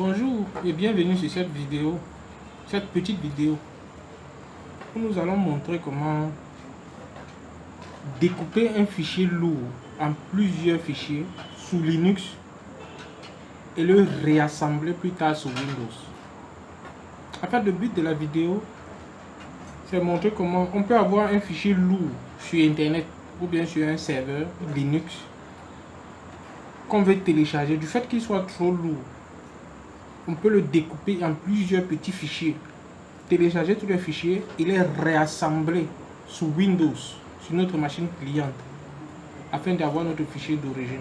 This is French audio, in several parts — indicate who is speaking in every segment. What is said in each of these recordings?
Speaker 1: Bonjour et bienvenue sur cette vidéo, cette petite vidéo où nous allons montrer comment découper un fichier lourd en plusieurs fichiers sous Linux et le réassembler plus tard sur Windows. En fait, le but de la vidéo, c'est de montrer comment on peut avoir un fichier lourd sur Internet ou bien sur un serveur Linux qu'on veut télécharger. Du fait qu'il soit trop lourd, on peut le découper en plusieurs petits fichiers, télécharger tous les fichiers et les réassembler sous Windows, sur notre machine cliente, afin d'avoir notre fichier d'origine.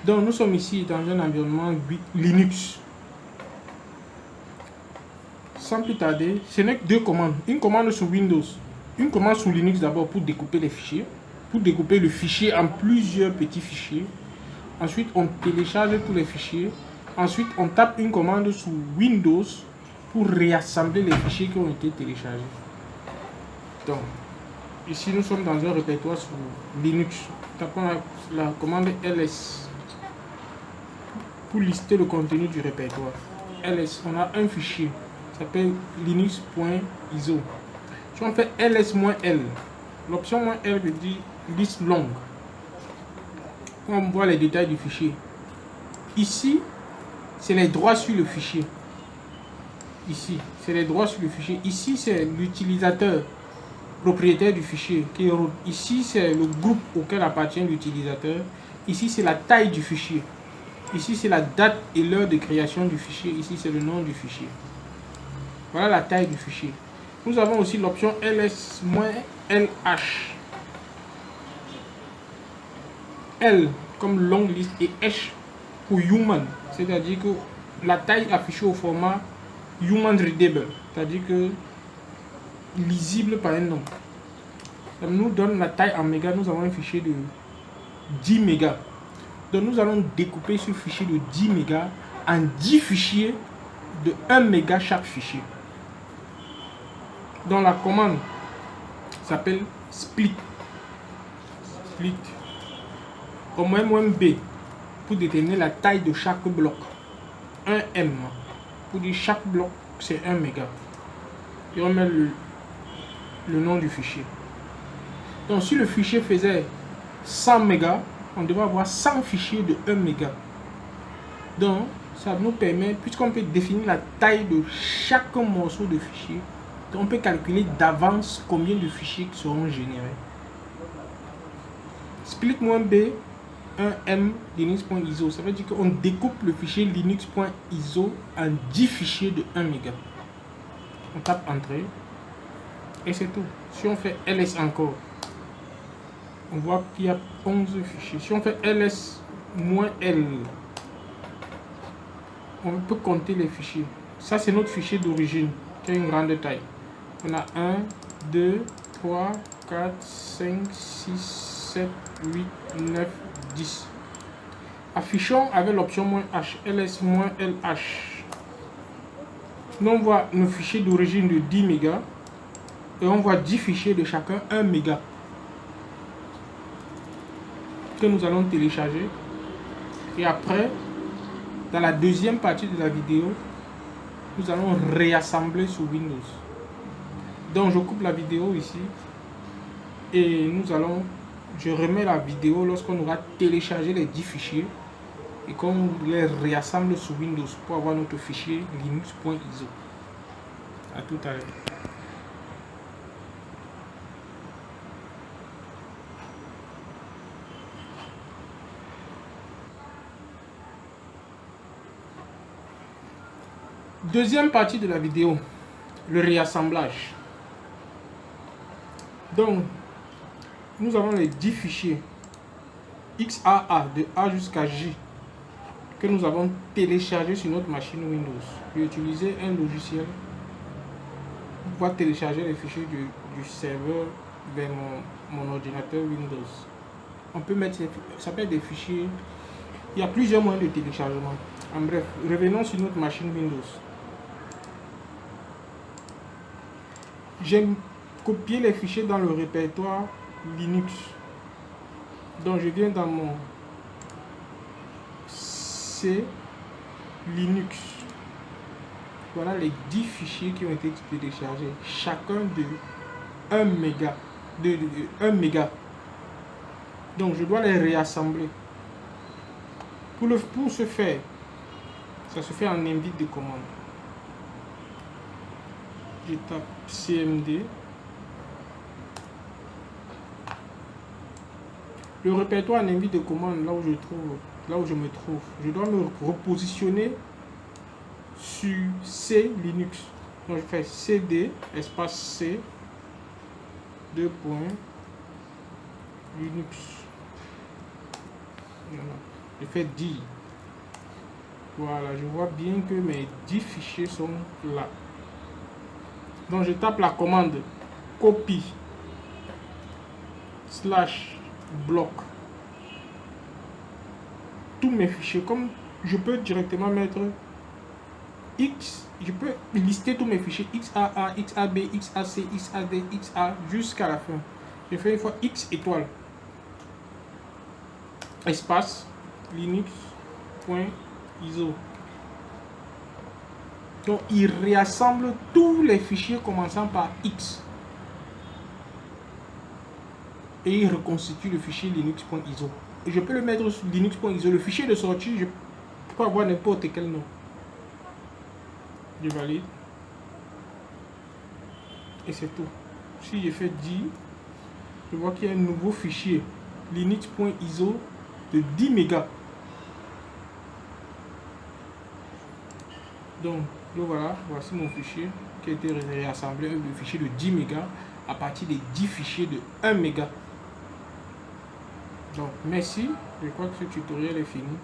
Speaker 1: Donc nous sommes ici dans un environnement Linux. Sans plus tarder, ce n'est que deux commandes. Une commande sous Windows, une commande sous Linux d'abord pour découper les fichiers, pour découper le fichier en plusieurs petits fichiers. Ensuite, on télécharge tous les fichiers. Ensuite, on tape une commande sous Windows pour réassembler les fichiers qui ont été téléchargés. Donc, ici, nous sommes dans un répertoire sous Linux. Tapons la commande ls pour lister le contenu du répertoire. ls, on a un fichier qui s'appelle linux.iso. Si on fait ls-l, l'option -l veut dire liste longue. On voit les détails du fichier. Ici, c'est les droits sur le fichier. Ici, c'est les droits sur le fichier. Ici, c'est l'utilisateur propriétaire du fichier qui est root. Ici, c'est le groupe auquel appartient l'utilisateur. Ici, c'est la taille du fichier. Ici, c'est la date et l'heure de création du fichier. Ici, c'est le nom du fichier. Voilà la taille du fichier. Nous avons aussi l'option ls-lh. L comme longue liste et H pour human, c'est-à-dire que la taille affichée au format human readable, c'est-à-dire que lisible par un homme. Ça nous donne la taille en mégas. Nous avons un fichier de 10 mégas. Donc nous allons découper ce fichier de 10 mégas en 10 fichiers de 1 méga chaque fichier. Donc la commande s'appelle split. Split. Au -b pour déterminer la taille de chaque bloc. 1M pour dire chaque bloc c'est 1 méga. Et on met le nom du fichier. Donc si le fichier faisait 100 mégas, on devrait avoir 100 fichiers de 1 méga. Donc ça nous permet, puisqu'on peut définir la taille de chaque morceau de fichier, on peut calculer d'avance combien de fichiers seront générés. Split-b 1M linux.iso, ça veut dire qu'on découpe le fichier linux.iso en 10 fichiers de 1 méga. On tape entrée et c'est tout. Si on fait ls encore, on voit qu'il y a 11 fichiers. Si on fait ls-l, on peut compter les fichiers. Ça, c'est notre fichier d'origine qui a une grande taille. On a 1, 2, 3, 4, 5, 6, 7, 8, 9, 10. Affichons avec l'option -h, ls-lh. Nous on voit nos fichiers d'origine de 10 mégas et on voit 10 fichiers de chacun 1 méga que nous allons télécharger. Et après, dans la deuxième partie de la vidéo, nous allons réassembler sous Windows. Donc je coupe la vidéo ici et je remets la vidéo lorsqu'on aura téléchargé les 10 fichiers et qu'on les réassemble sous Windows pour avoir notre fichier linux.iso. À tout à l'heure. Deuxième partie de la vidéo, le réassemblage. Donc, nous avons les 10 fichiers XAA de A jusqu'à J que nous avons téléchargés sur notre machine Windows. Je vais utiliser un logiciel pour pouvoir télécharger les fichiers du serveur vers mon ordinateur Windows. On peut mettre, ça peut être des fichiers, il y a plusieurs moyens de téléchargement. En bref, revenons sur notre machine Windows. J'ai copié les fichiers dans le répertoire Linux. Donc je viens dans mon C, Linux. Voilà les 10 fichiers qui ont été téléchargés. Chacun de 1 méga. De 1 méga. Donc je dois les réassembler. Pour ce faire, ça se fait en invite de commande. Je tape cmd. Le répertoire en invite de commande, là où je me trouve, je dois me repositionner sur C Linux. Donc je fais cd espace c 2 points Linux. Voilà. Je fais 10. Voilà, je vois bien que mes 10 fichiers sont là. Donc je tape la commande copie / bloc tous mes fichiers. Comme je peux directement mettre X, je peux lister tous mes fichiers XAA, XAB, XAC, XAD, XA jusqu'à la fin. Je fais une fois X étoile espace linux.iso. Donc il réassemble tous les fichiers commençant par X et il reconstitue le fichier linux.iso. Et je peux le mettre sur linux.iso. Le fichier de sortie, je peux avoir n'importe quel nom. Je valide. Et c'est tout. Si je fais 10, je vois qu'il y a un nouveau fichier linux.iso de 10 mégas. Donc voilà, voici mon fichier qui a été réassemblé, le fichier de 10 mégas à partir des 10 fichiers de 1 méga. Donc merci, je crois que ce tutoriel est fini.